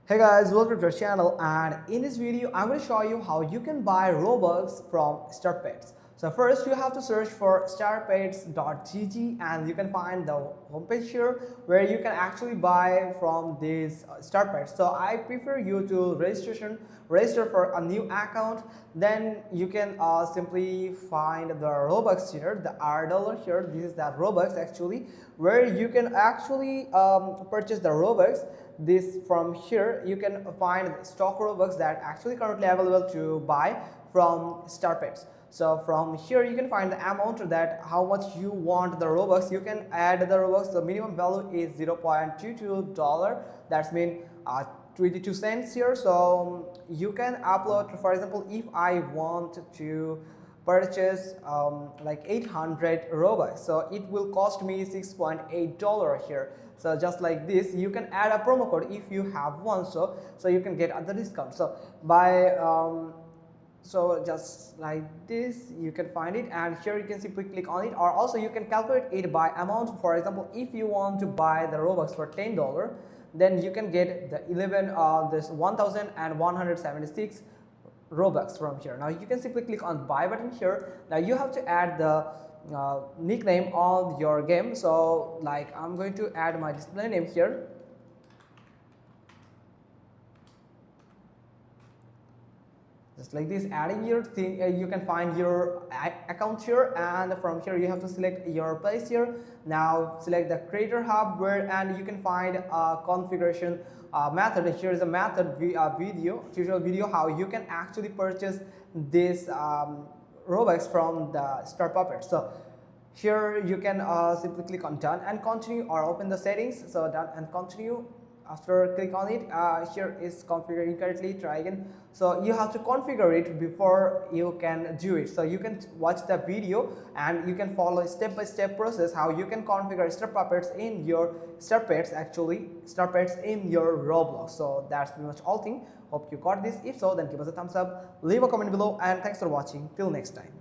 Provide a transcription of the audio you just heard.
Hey guys, welcome to our channel, and in this video I'm going to show you how you can buy Robux from Starpets. So first you have to search for starpets.gg and you can find the homepage here where you can actually buy from these Starpets. So I prefer you to register for a new account. Then you can simply find the Robux here, the $R here. This is that Robux actually, where you can actually purchase the Robux. This from here you can find stock Robux that actually currently available to buy from Starpets. So from here you can find the amount that how much you want the Robux. You can add the Robux. The minimum value is $0.22. That's mean 22 cents here. So you can upload, for example, if I want to purchase like 800 Robux, so it will cost me $6.8 here. So just like this, you can add a promo code if you have one, so you can get other discount. So by so just like this you can find it, and here you can simply click on it, or also you can calculate it by amount. For example, if you want to buy the Robux for $10, then you can get the 11 this 1176 Robux from here. Now you can simply click on buy button here. Now you have to add the nickname of your game. So like I'm going to add my display name here. Just like this, adding your thing, you can find your account here, and from here you have to select your place here. Now select the creator hub where, and you can find a configuration method. Here is a method video, tutorial video how you can actually purchase this Robux from the Starpets. So here you can simply click on done and continue, or open the settings. So done and continue. After click on it, here is configured incorrectly, try again. So you have to configure it before you can do it. So you can watch the video and you can follow step-by-step process how you can configure Starpets in your Starpets in your Roblox. So that's pretty much all thing. Hope you got this. If so, then give us a thumbs up, leave a comment below, and thanks for watching. Till next time.